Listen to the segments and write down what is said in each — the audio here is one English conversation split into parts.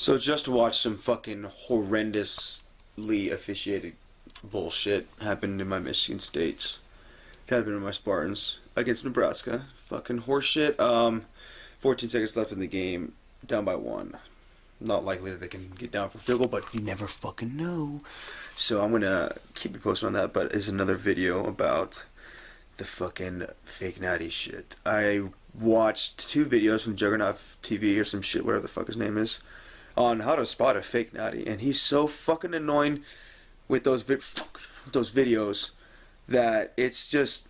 So just watch some fucking horrendously officiated bullshit happened in my Michigan States. Happened in my Spartans against Nebraska. Fucking horseshit. 14 seconds left in the game, down by one. Not likely that they can get down for field goal, but you never fucking know. So I'm gonna keep you posted on that, but it's another video about the fucking fake natty shit. I watched 2 videos from Juggernaut TV or some shit, whatever the fuck his name is, on how to spot a fake natty, and he's so fucking annoying with those videos that it's just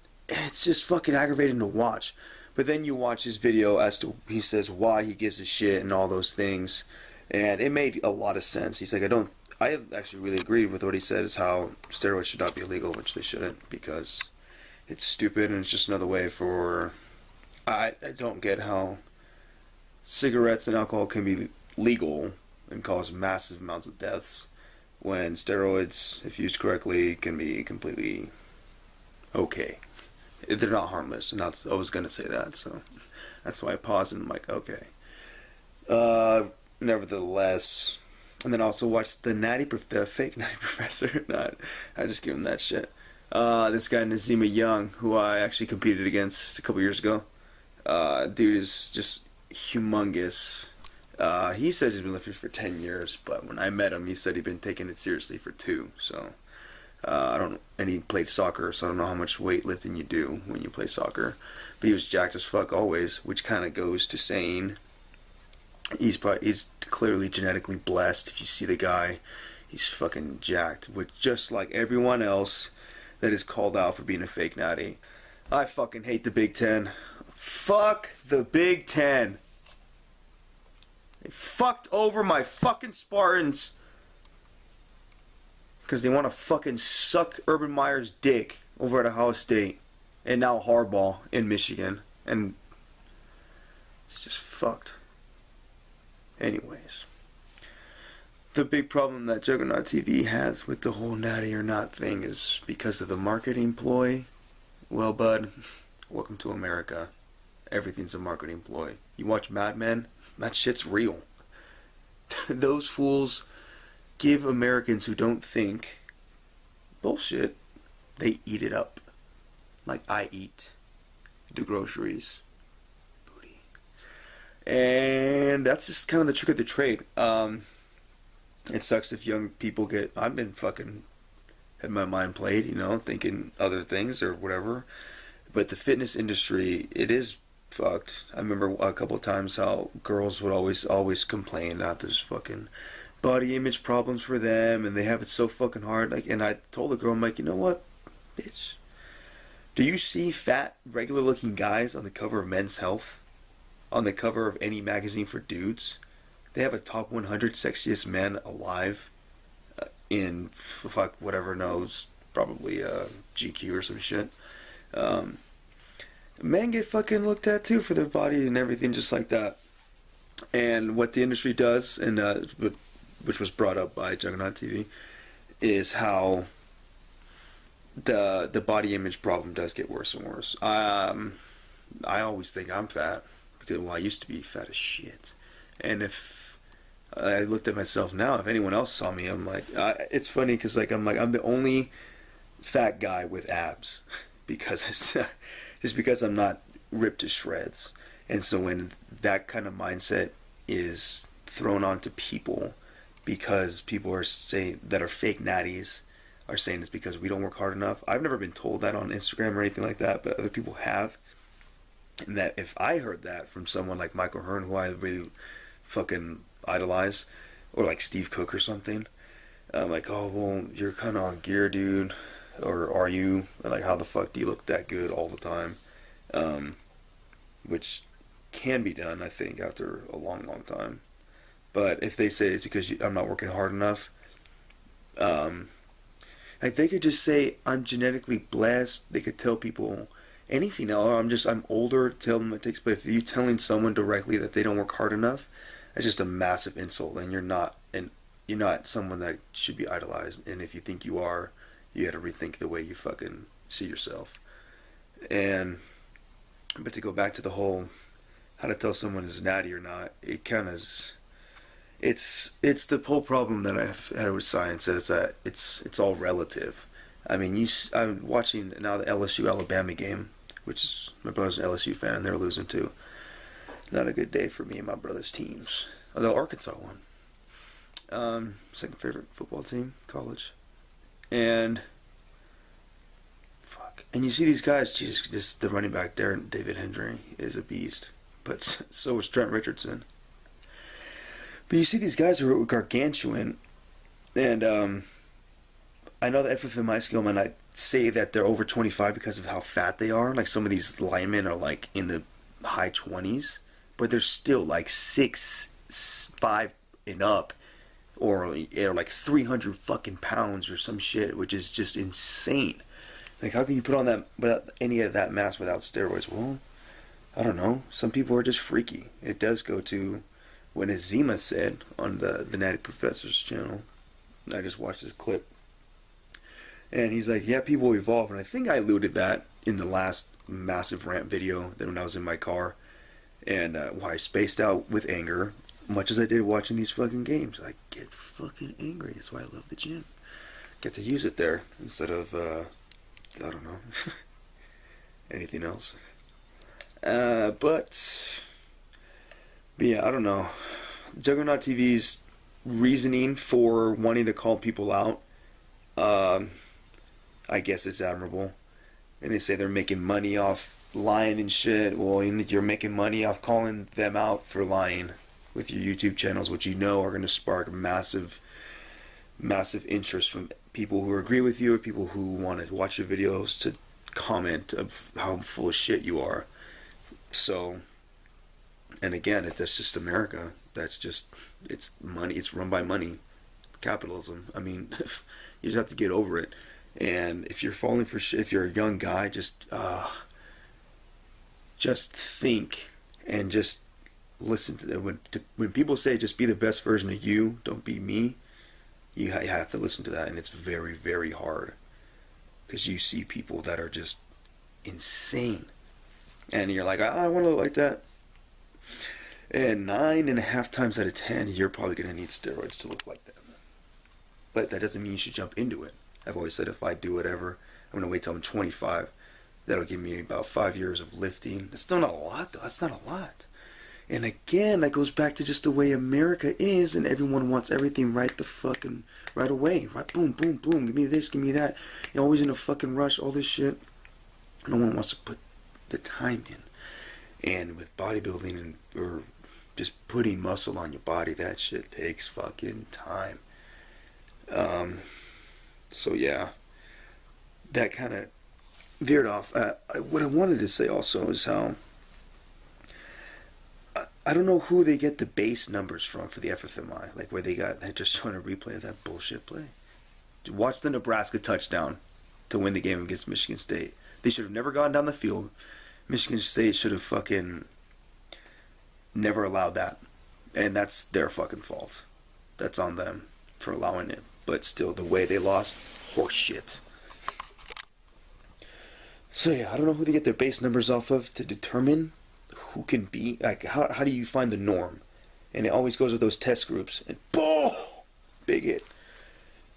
fucking aggravating to watch. But then you watch his video as to he says why he gives a shit and all those things, and it made a lot of sense. He's like, I actually really agreed with what he said, is how steroids should not be illegal, which they shouldn't, because it's stupid and it's just another way for. I don't get how cigarettes and alcohol can be legal and cause massive amounts of deaths when steroids, if used correctly, can be completely okay. They're not harmless, and I was going to say that, so that's why I paused and I'm like, okay. Nevertheless, and then also watched the fake natty professor. I just give him that shit. This guy Simeon, who I actually competed against a couple years ago. Dude is just humongous. He says he's been lifting for 10 years, but when I met him, he said he'd been taking it seriously for 2. So and he played soccer, so I don't know how much weightlifting you do when you play soccer. But he was jacked as fuck always, which kind of goes to saying he's clearly genetically blessed. If you see the guy, he's fucking jacked. Which, just like everyone else that is called out for being a fake natty, I fucking hate the Big Ten. Fuck the Big Ten. They fucked over my fucking Spartans because they want to fucking suck Urban Meyer's dick over at Ohio State, and now Harbaugh in Michigan, and it's just fucked. Anyways, the big problem that Juggernaut TV has with the whole natty or not thing is because of the marketing ploy. Well, bud, welcome to America. Everything's a marketing ploy. You watch Mad Men, that shit's real. Those fools give Americans who don't think bullshit. They eat it up. Like I eat the groceries. Booty. And that's just kind of the trick of the trade. It sucks if young people get. I've been fucking had my mind played, thinking other things or whatever. But the fitness industry, it is fucked. I remember a couple of times how girls would always complain about this fucking body image problems for them, and they have it so fucking hard. And I told the girl, I'm like, you know what, bitch? Do you see fat, regular looking guys on the cover of Men's Health? On the cover of any magazine for dudes? They have a top 100 sexiest men alive in whatever knows, probably GQ or some shit. Men get fucking looked at too for their body and everything just like that. And what the industry does, and which was brought up by Juggernaut TV, is how the body image problem does get worse and worse. I always think I'm fat because I used to be fat as shit, and if I looked at myself now, if anyone else saw me, I'm like, it's funny because I'm the only fat guy with abs because just because I'm not ripped to shreds. And so when that kind of mindset is thrown onto people, because people are saying that are fake natties are saying it's because we don't work hard enough. I've never been told that on Instagram or anything like that, but other people have. And that if I heard that from someone like Michael Hearn, who I really fucking idolize, or like Steve Cook or something, I'm like, oh, well, you're kind of on gear, dude. Or are you? Like, how the fuck do you look that good all the time? Which can be done, I think, after a long, long time. But if they say it's because I'm not working hard enough, like they could just say I'm genetically blessed. They could tell people anything else. I'm older. Tell them it takes. But if you're telling someone directly that they don't work hard enough, that's just a massive insult. And you're not someone that should be idolized. And if you think you are, you got to rethink the way you fucking see yourself. But to go back to the whole how to tell someone is natty or not, it kind of It's the whole problem that I've had with science is that it's all relative. I mean, I'm watching now the LSU Alabama game, which is my brother's an LSU fan and they're losing too. Not a good day for me and my brother's teams. Although Arkansas won. Second favorite football team, college, and fuck. And you see these guys. Jesus, the running back there, David Henry, is a beast. But so is Trent Richardson. But you see these guys who are gargantuan, and I know the FFMI skill man. I say that they're over 25 because of how fat they are. Like some of these linemen are like in the high 20s, but they're still like 6'5" and up, or like 300 fucking pounds or some shit, which is just insane. Like how can you put on that without any of that mass without steroids? Well, I don't know. Some people are just freaky. It does go to what Azima said on the Natty Professor's channel. I just watched this clip. And he's like, yeah, people evolve. And I think I alluded that in the last massive rant video that when I was in my car. And why I spaced out with anger, much as I did watching these fucking games. I get fucking angry. That's why I love the gym. Get to use it there instead of, I don't know, anything else. But yeah, I don't know. Juggernaut TV's reasoning for wanting to call people out, I guess it's admirable. And they say they're making money off lying and shit. Well, you're making money off calling them out for lying with your YouTube channels, which you know are going to spark massive interest from people who agree with you or people who want to watch your videos to comment of how full of shit you are. So, and again, that's just America. That's just, it's money. It's run by money. Capitalism. I mean, you just have to get over it. And if you're falling for shit, if you're a young guy, just think and just listen to them. When people say just be the best version of you, don't be me, you have to listen to that. And it's very, very hard because you see people that are just insane. And you're like, I want to look like that. And 9.5 times out of 10, you're probably going to need steroids to look like that. But that doesn't mean you should jump into it. I've always said if I do whatever, I'm going to wait till I'm 25. That'll give me about 5 years of lifting. It's still not a lot, though. That's not a lot. And again, that goes back to just the way America is, and everyone wants everything right away. Right, boom, boom, boom. Give me this, give me that. You're always in a fucking rush, all this shit. No one wants to put the time in. And with bodybuilding or just putting muscle on your body, that shit takes fucking time. So yeah, that kind of veered off. What I wanted to say also is how I don't know who they get the base numbers from for the FFMI, like where they're just trying to replay that bullshit play. Watch the Nebraska touchdown to win the game against Michigan State. They should have never gone down the field. Michigan State should have fucking never allowed that. And that's their fucking fault. That's on them for allowing it. But still, the way they lost, horseshit. So yeah, I don't know who they get their base numbers off of to determine who can be, like, how do you find the norm? And it always goes with those test groups. And boom! Big hit.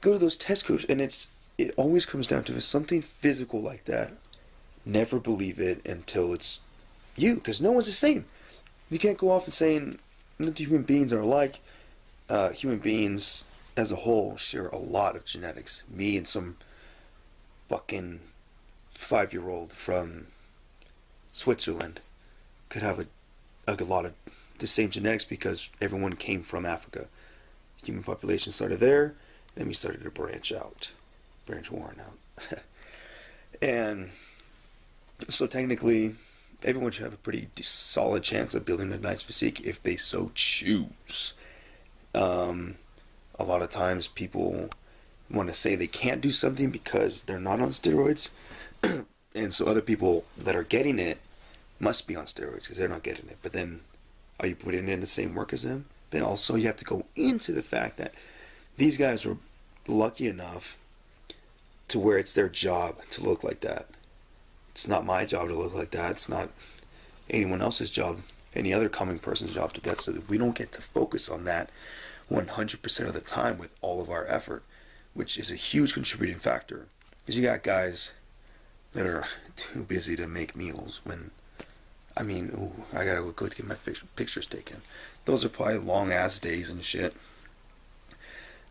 Go to those test groups, and it always comes down to something physical like that. Never believe it until it's you, because no one's the same. You can't go off and saying that human beings are alike. Human beings as a whole share a lot of genetics. Me and some fucking 5-year-old from Switzerland could have a lot of the same genetics because everyone came from Africa. The human population started there, then we started to branch warren out. And so technically, everyone should have a pretty solid chance of building a nice physique if they so choose. A lot of times people want to say they can't do something because they're not on steroids. And so other people that are getting it must be on steroids because they're not getting it. But then, are you putting in the same work as them? Then also you have to go into the fact that these guys were lucky enough to where it's their job to look like that. It's not my job to look like that. It's not anyone else's job, any other coming person's job to do that. So that we don't get to focus on that. 100% of the time with all of our effort, which is a huge contributing factor. Because you got guys that are too busy to make meals when, I mean, I gotta go get my pictures taken. Those are probably long ass days and shit.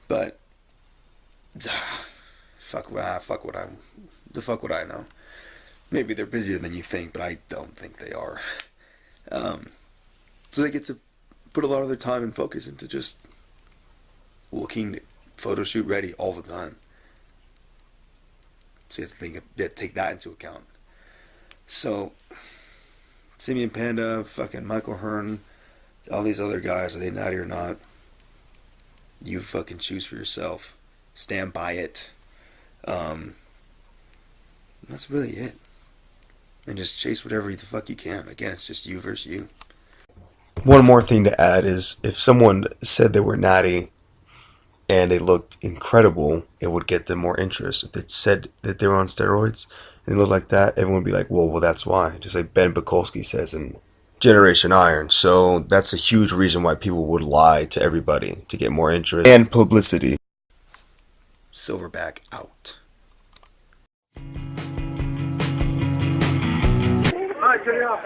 But fuck what I know. Maybe they're busier than you think, but I don't think they are. So they get to put a lot of their time and focus into just looking photo shoot ready all the time. So you have to take that into account. So Simeon Panda, fucking Michael Hearn, all these other guys, are they natty or not? You fucking choose for yourself. Stand by it. That's really it. And just chase whatever the fuck you can. Again, it's just you versus you. One more thing to add is if someone said they were natty and they looked incredible, it would get them more interest. If they said that they were on steroids and they looked like that, everyone would be like, well, that's why. Just like Ben Bukowski says in Generation Iron. So that's a huge reason why people would lie to everybody to get more interest and publicity. Silverback out.